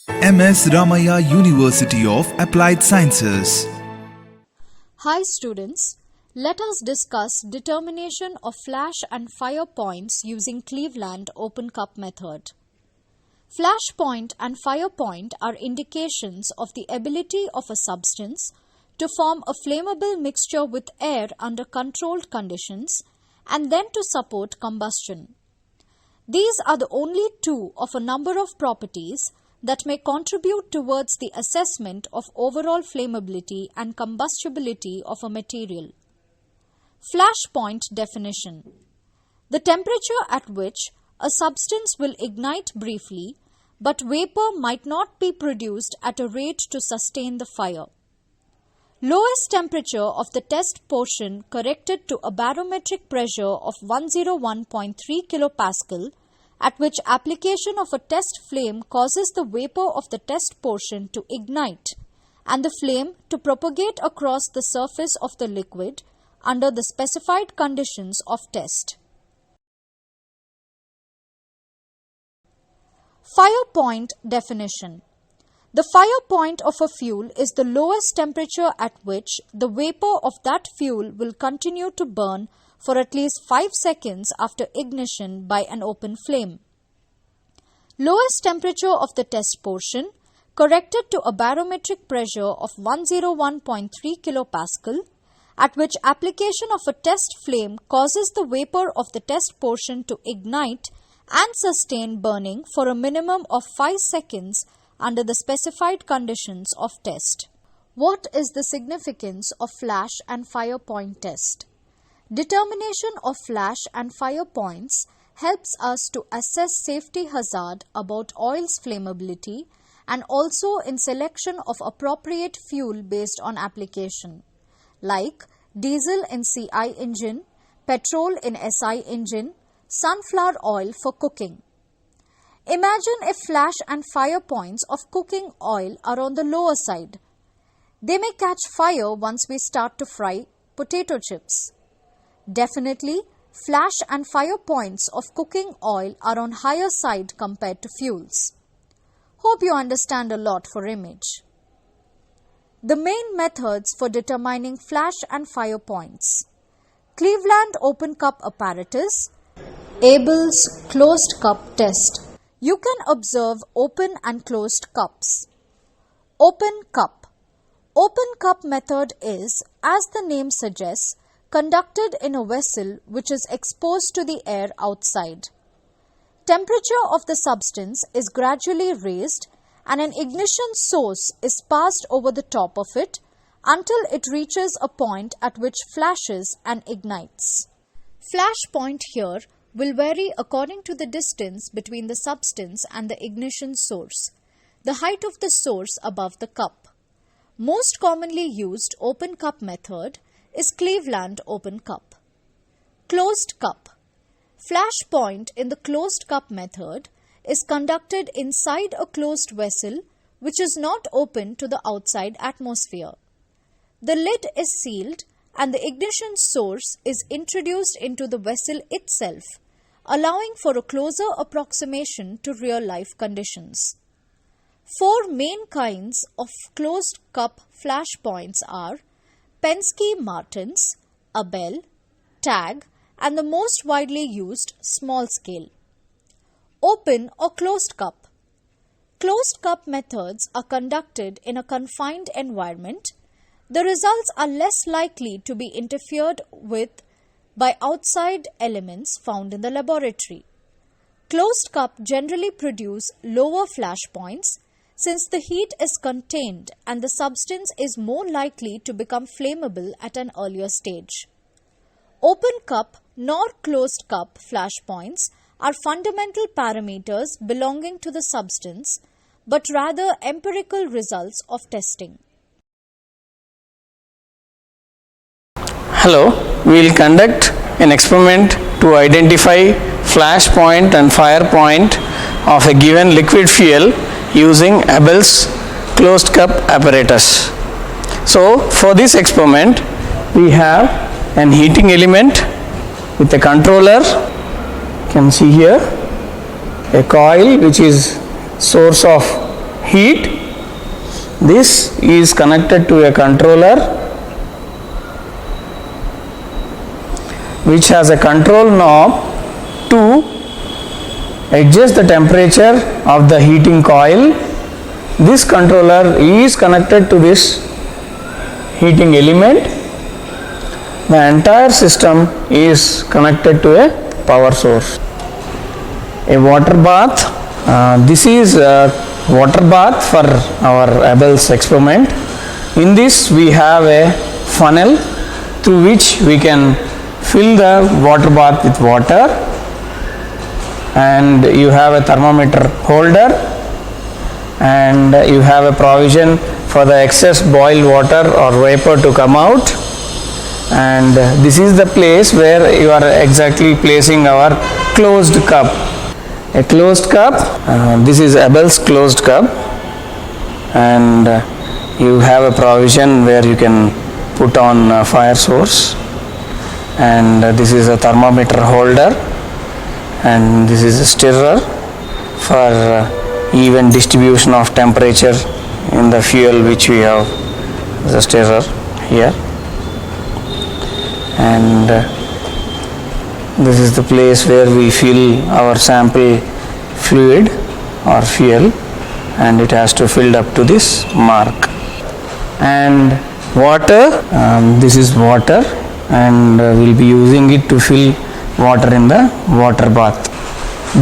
MS Ramaiah University of Applied Sciences. Hi students, let us discuss determination of flash and fire points using Cleveland open cup method. Flash point and fire point are indications of the ability of a substance to form a flammable mixture with air under controlled conditions and then to support combustion. These are the only two of a number of properties that may contribute towards the assessment of overall flammability and combustibility of a material. Flash point definition: the temperature at which a substance will ignite briefly, but vapor might not be produced at a rate to sustain the fire. Lowest temperature of the test portion corrected to a barometric pressure of 101.3 kPa, at which application of a test flame causes the vapor of the test portion to ignite and the flame to propagate across the surface of the liquid under the specified conditions of test. Fire point definition: the fire point of a fuel is the lowest temperature at which the vapor of that fuel will continue to burn for at least 5 seconds after ignition by an open flame. Lowest temperature of the test portion corrected to a barometric pressure of 101.3 kPa, at which application of a test flame causes the vapor of the test portion to ignite and sustain burning for a minimum of 5 seconds under the specified conditions of test. What is the significance of flash and fire point test? Determination of flash and fire points helps us to assess safety hazard about oil's flammability and also in selection of appropriate fuel based on application, like diesel in CI engine, petrol in SI engine, sunflower oil for cooking. Imagine if flash and fire points of cooking oil are on the lower side. They may catch fire once we start to fry potato chips. Definitely, flash and fire points of cooking oil are on higher side compared to fuels. Hope you understand a lot for image. The main methods for determining flash and fire points: Cleveland open cup apparatus, Abel's closed cup test. You can observe open and closed cups. Open cup. Open cup method is, as the name suggests, conducted in a vessel which is exposed to the air outside. Temperature of the substance is gradually raised and an ignition source is passed over the top of it until it reaches a point at which flashes and ignites. Flash point here will vary according to the distance between the substance and the ignition source, the height of the source above the cup. Most commonly used open cup method is Cleveland open cup. Closed cup. Flash point in the closed cup method is conducted inside a closed vessel which is not open to the outside atmosphere. The lid is sealed and the ignition source is introduced into the vessel itself, allowing for a closer approximation to real-life conditions. 4 main kinds of closed cup flash points are Penske Martins, Abel, TAG, and the most widely used small scale. Open or closed cup. Closed cup methods are conducted in a confined environment. The results are less likely to be interfered with by outside elements found in the laboratory. Closed cup generally produce lower flash points since the heat is contained and the substance is more likely to become flammable at an earlier stage. Open cup nor closed cup flash points are fundamental parameters belonging to the substance, but rather empirical results of testing. Hello, we will conduct an experiment to identify flash point and fire point of a given liquid fuel using Abel's closed cup apparatus. So, for this experiment, we have an heating element with a controller. You can see here a coil which is source of heat. This is connected to a controller which has a control knob to adjust the temperature of the heating coil. This controller is connected to this heating element. The entire system is connected to a power source. A water bath. This is a water bath for our Abel's experiment. In this we have a funnel through which we can fill the water bath with water, and you have a thermometer holder, and you have a provision for the excess boiled water or vapor to come out. And this is the place where you are exactly placing our closed cup. A closed cup, this is Abel's closed cup, and you have a provision where you can put on a fire source, and this is a thermometer holder, and this is a stirrer for even distribution of temperature in the fuel which we have. The stirrer here, and this is the place where we fill our sample fluid or fuel, and it has to fill up to this mark. And water, this is water, and we'll be using it to fill water in the water bath.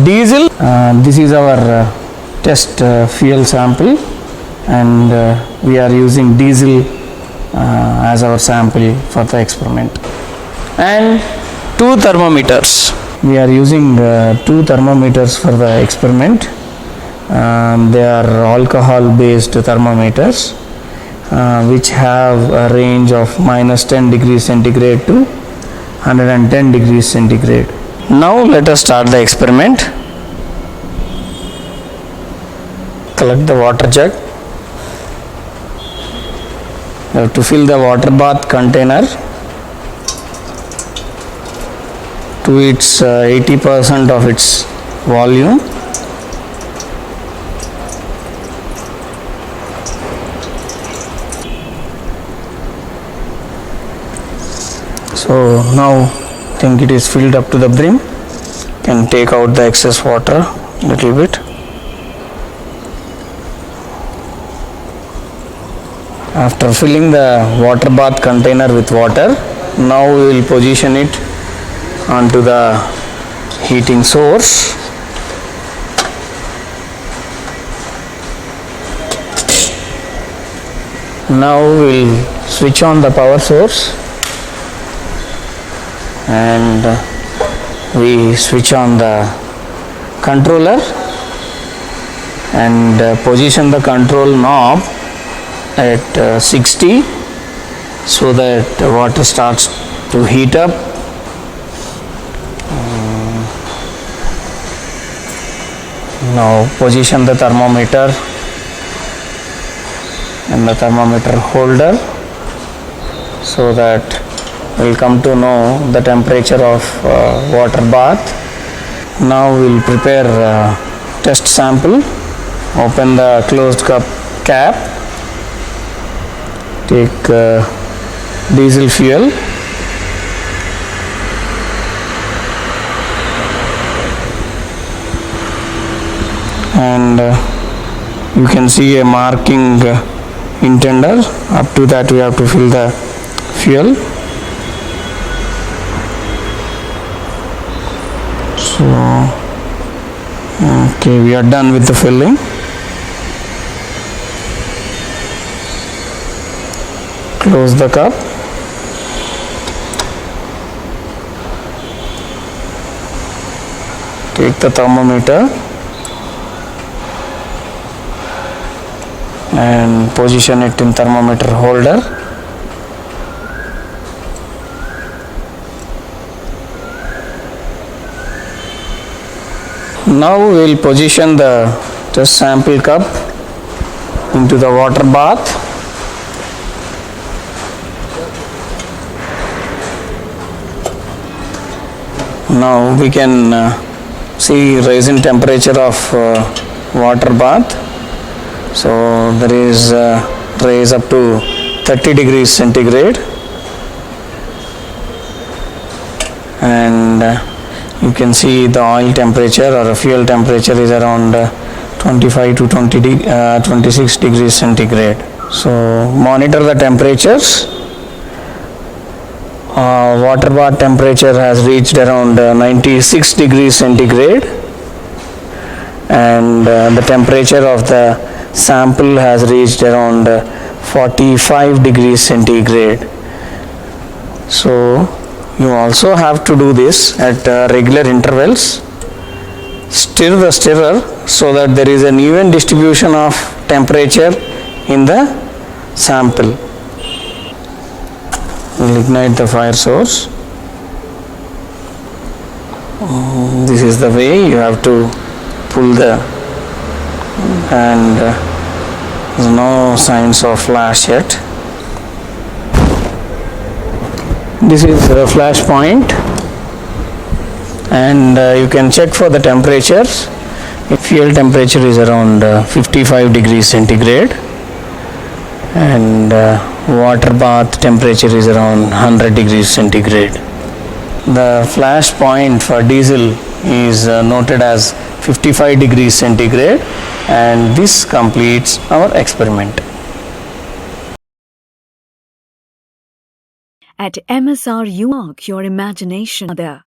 Diesel, this is our test fuel sample, and we are using diesel as our sample for the experiment. And two thermometers. We are using two thermometers for the experiment. They are alcohol based thermometers which have a range of -10 degrees centigrade to 110 degrees centigrade. Now let us start the experiment. Collect the water jug. You have to fill the water bath container to its 80% of its volume. So now I think it is filled up to the brim. Can take out the excess water a little bit. After filling the water bath container with water, now we will position it onto the heating source. Now we will switch on the power source, and we switch on the controller and position the control knob at 60 so that the water starts to heat up. Now position the thermometer and the thermometer holder so that we will come to know the temperature of water bath. Now we will prepare test sample. Open the closed cup cap. Take diesel fuel. And you can see a marking intender. Up to that we have to fill the fuel. So okay, we are done with the filling. Close the cup. Take the thermometer and position it in thermometer holder. Now we will position the test sample cup into the water bath. Now we can see rise in temperature of water bath. So there is raise up to 30 degrees centigrade, and you can see the oil temperature or fuel temperature is around 25 to 26 degrees centigrade. So monitor the temperatures. Water bath temperature has reached around 96 degrees centigrade, and the temperature of the sample has reached around 45 degrees centigrade. So you also have to do this at regular intervals. Stir the stirrer so that there is an even distribution of temperature in the sample. We'll ignite the fire source. This is the way you have to pull the, and there's no signs of flash yet. This is the flash point, and you can check for the temperatures. Fuel temperature is around 55 degrees centigrade, and water bath temperature is around 100 degrees centigrade. The flash point for diesel is noted as 55 degrees centigrade, and this completes our experiment. At MSR, you mark your imagination there.